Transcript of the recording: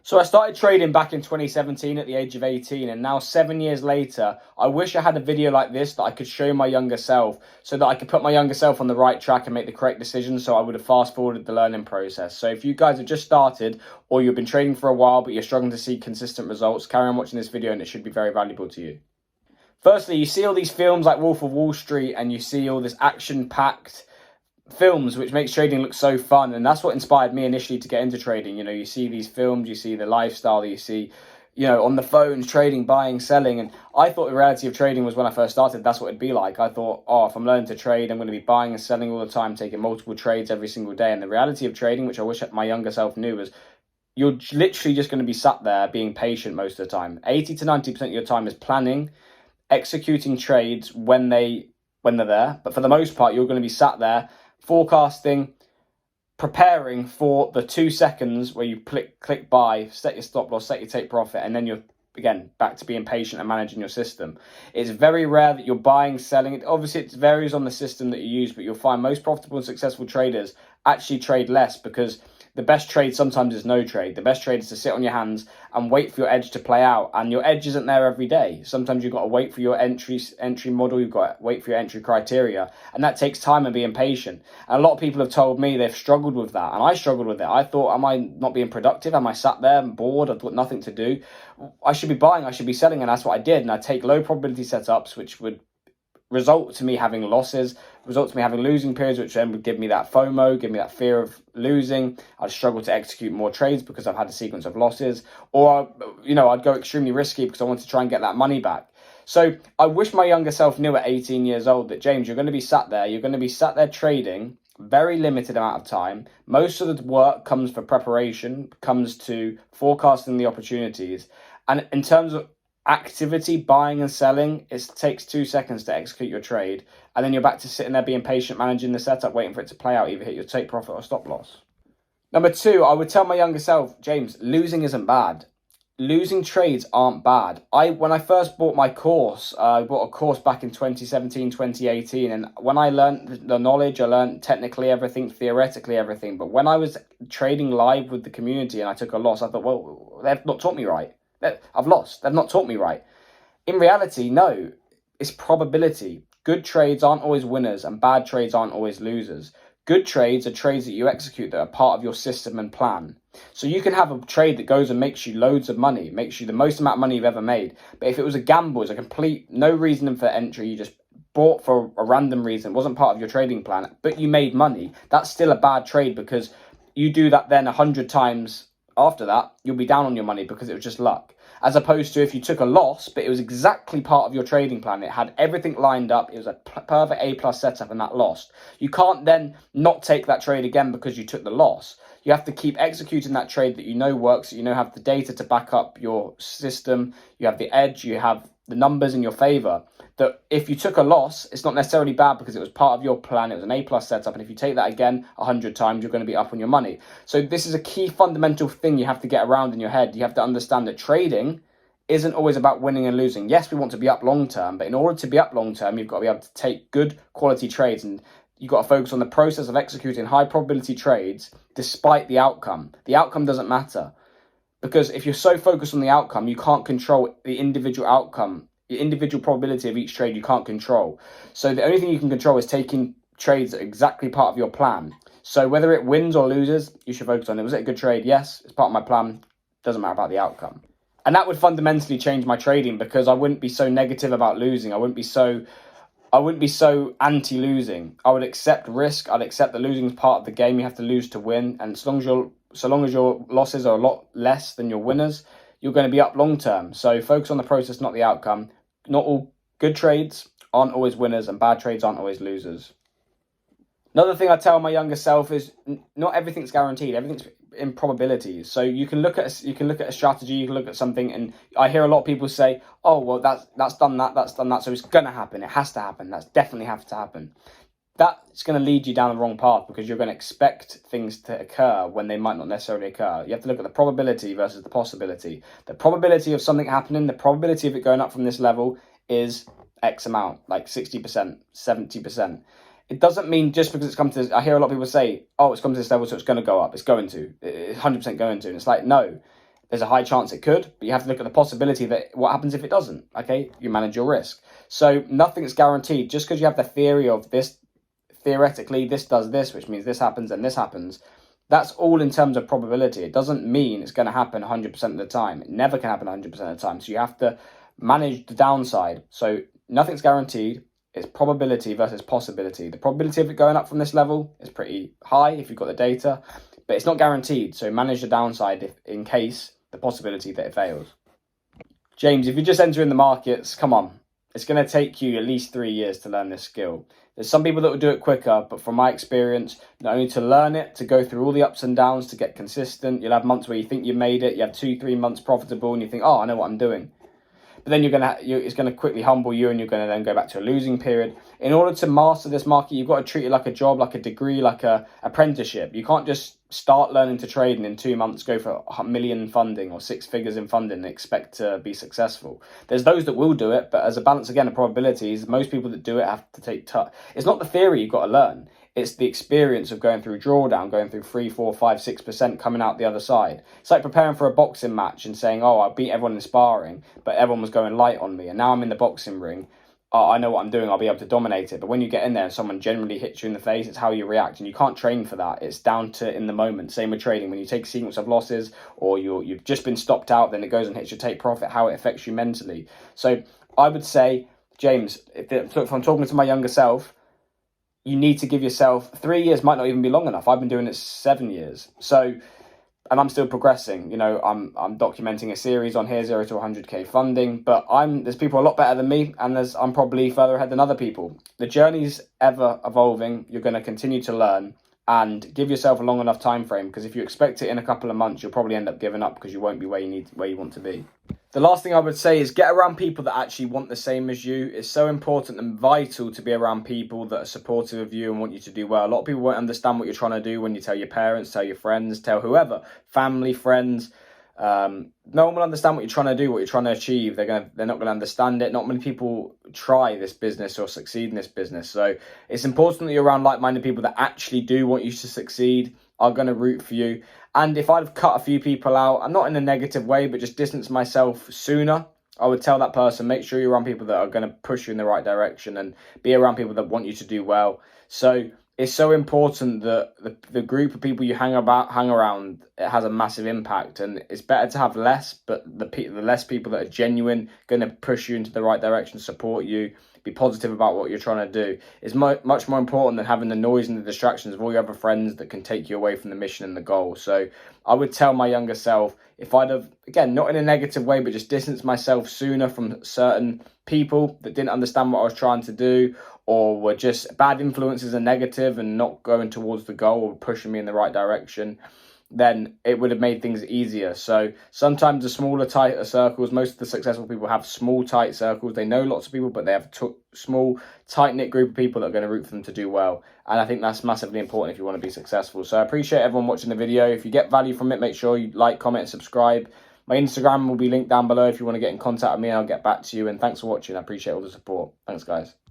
So I started trading back in 2017 at the age of 18, and now 7 years later, I wish I had a video like this that I could show my younger self so that I could put my younger self on the right track and make the correct decisions, so I would have fast forwarded the learning process. So if you guys have just started or you've been trading for a while but you're struggling to see consistent results, carry on watching this video and it should be very valuable to you. Firstly, you see all these films like Wolf of Wall Street and you see all this action-packed films which makes trading look so fun, and that's what inspired me initially to get into trading. You know, you see these films, you see the lifestyle that you see, you know, on the phones, trading, buying, selling, and I thought the reality of trading was when I first started, that's what it'd be like. I thought, oh, if I'm learning to trade, I'm going to be buying and selling all the time, taking multiple trades every single day. And the reality of trading, which I wish my younger self knew, was you're literally just going to be sat there being patient most of the time. 80 to 90% of your time is planning, executing trades when they're there, but for the most part you're going to be sat there forecasting, preparing for the 2 seconds where you click buy, set your stop loss, set your take profit, and then you're again back to being patient and managing your system. It's very rare that you're buying, selling. Obviously it varies on the system that you use, but you'll find most profitable and successful traders actually trade less, because the best trade sometimes is no trade. The best trade is to sit on your hands and wait for your edge to play out. And your edge isn't there every day. Sometimes you've got to wait for your entry model. You've got to wait for your entry criteria. And that takes time and being patient. And a lot of people have told me they've struggled with that. And I struggled with it. I thought, am I not being productive? Am I sat there and bored? I've got nothing to do. I should be buying. I should be selling. And that's what I did. And I take low probability setups, which would result to me having losses, result to me having losing periods, which then would give me that FOMO, give me that fear of losing. I'd struggle to execute more trades because I've had a sequence of losses, or, you know, I'd go extremely risky because I want to try and get that money back. So I wish my younger self knew at 18 years old that, James, you're going to be sat there trading very limited amount of time. Most of the work comes for preparation, comes to forecasting the opportunities. And in terms of activity, buying and selling, it takes 2 seconds to execute your trade, and then you're back to sitting there being patient, managing the setup, waiting for it to play out, either hit your take profit or stop loss. Number two, I would tell my younger self, James, losing isn't bad. Losing trades aren't bad. When I first bought my course, I bought a course back in 2017, 2018, and when I learned the knowledge, I learned technically everything, theoretically everything, but when I was trading live with the community and I took a loss, I thought, well, they've not taught me right. I've lost. They've not taught me right. In reality, no, it's probability. Good trades aren't always winners and bad trades aren't always losers. Good trades are trades that you execute that are part of your system and plan. So you can have a trade that goes and makes you loads of money, makes you the most amount of money you've ever made. But if it was a gamble, it's a complete no reason for entry, you just bought for a random reason, it wasn't part of your trading plan, but you made money, that's still a bad trade, because you do that then 100 times after that, you'll be down on your money because it was just luck. As opposed to if you took a loss, but it was exactly part of your trading plan, it had everything lined up, it was a perfect A+ setup, and that lost. You can't then not take that trade again because you took the loss. You have to keep executing that trade that you know works, that you know have the data to back up your system, you have the edge, you have the numbers in your favor. That if you took a loss, it's not necessarily bad because it was part of your plan, it was an A+ setup, and if you take that again 100 times, you're going to be up on your money. So this is a key fundamental thing you have to get around in your head. You have to understand that trading isn't always about winning and losing. Yes, we want to be up long term, but in order to be up long term, you've got to be able to take good quality trades, and you've got to focus on the process of executing high probability trades despite the outcome. The outcome doesn't matter, because if you're so focused on the outcome, you can't control the individual outcome. The individual probability of each trade you can't control. So the only thing you can control is taking trades that are exactly part of your plan. So whether it wins or loses, you should focus on it. Was it a good trade? Yes, it's part of my plan. Doesn't matter about the outcome. And that would fundamentally change my trading, because I wouldn't be so negative about losing. I wouldn't be so anti-losing. I would accept risk. I'd accept that losing is part of the game. You have to lose to win. And so long as your losses are a lot less than your winners, you're going to be up long term. So focus on the process, not the outcome. Not all good trades aren't always winners, and bad trades aren't always losers. Another thing I tell my younger self is not everything's guaranteed. Everything's in probabilities. So you can look at a strategy, you can look at something, and I hear a lot of people say, "Oh, well, that's done that, so it's going to happen. It has to happen. That's definitely have to happen." That's going to lead you down the wrong path, because you're going to expect things to occur when they might not necessarily occur. You have to look at the probability versus the possibility. The probability of something happening, the probability of it going up from this level is X amount, like 60%, 70%. It doesn't mean just because it's come to this, I hear a lot of people say, oh, it's come to this level, so it's going to go up. It's going to. It's 100% going to. And it's like, no. There's a high chance it could, but you have to look at the possibility that what happens if it doesn't, okay? You manage your risk. So nothing's guaranteed. Just because you have the theory of this, theoretically, this does this, which means this happens and this happens, that's all in terms of probability. It doesn't mean it's going to happen 100% of the time. It never can happen 100% of the time. So you have to manage the downside. So nothing's guaranteed. It's probability versus possibility. The probability of it going up from this level is pretty high if you've got the data, but it's not guaranteed. So manage the downside if, in case the possibility that it fails. James, if you're just entering the markets, come on. It's going to take you at least 3 years to learn this skill. There's some people that will do it quicker, but from my experience, not only to learn it, to go through all the ups and downs, to get consistent. You'll have months where you think you made it, you have 2-3 months profitable, and you think, oh, I know what I'm doing. But then it's going to quickly humble you, and you're going to then go back to a losing period. In order to master this market, you've got to treat it like a job, like a degree, like a apprenticeship. You can't just start learning to trade and in 2 months go for $1 million funding or 6 figures in funding and expect to be successful. There's those that will do it, but as a balance again of probabilities, most people that do it have to take it's not the theory you've got to learn. It's the experience of going through drawdown, going through 3, 4, 5, 6%, coming out the other side. It's like preparing for a boxing match and saying, oh, I beat everyone in sparring, but everyone was going light on me. And now I'm in the boxing ring. Oh, I know what I'm doing. I'll be able to dominate it. But when you get in there and someone generally hits you in the face, it's how you react. And you can't train for that. It's down to in the moment. Same with trading. When you take a sequence of losses or you've just been stopped out, then it goes and hits your take profit, how it affects you mentally. So I would say, James, if I'm talking to my younger self, you need to give yourself 3 years, might not even be long enough. I've been doing it 7 years. So, and I'm still progressing. You know, I'm documenting a series on here, 0 to 100K funding, but there's people a lot better than me, and I'm probably further ahead than other people. The journey's ever evolving. You're going to continue to learn and give yourself a long enough time frame, because if you expect it in a couple of months, you'll probably end up giving up because you won't be where you want to be. The last thing I would say is get around people that actually want the same as you. It's so important and vital to be around people that are supportive of you and want you to do well. A lot of people won't understand what you're trying to do when you tell your parents, tell your friends, tell whoever, family, friends. No one will understand what you're trying to do, what you're trying to achieve. They're not going to understand it. Not many people try this business or succeed in this business. So it's important that you're around like-minded people that actually do want you to succeed, are going to root for you. And if I'd have cut a few people out, I'm not in a negative way, but just distance myself sooner, I would tell that person, make sure you're around people that are going to push you in the right direction and be around people that want you to do well. So it's so important that the group of people you hang around, it has a massive impact. And it's better to have less, but the less people that are genuine, going to push you into the right direction, support you, be positive about what you're trying to do, is much more important than having the noise and the distractions of all your other friends that can take you away from the mission and the goal. So I would tell my younger self, if I'd have, again, not in a negative way, but just distanced myself sooner from certain people that didn't understand what I was trying to do, or were just bad influences and negative and not going towards the goal or pushing me in the right direction, then it would have made things easier. So sometimes the smaller, tighter circles, most of the successful people have small, tight circles. They know lots of people, but they have small, tight-knit group of people that are going to root for them to do well. And I think that's massively important if you want to be successful. So I appreciate everyone watching the video. If you get value from it, make sure you like, comment, and subscribe. My Instagram will be linked down below if you want to get in contact with me, and I'll get back to you. And thanks for watching. I appreciate all the support. Thanks, guys.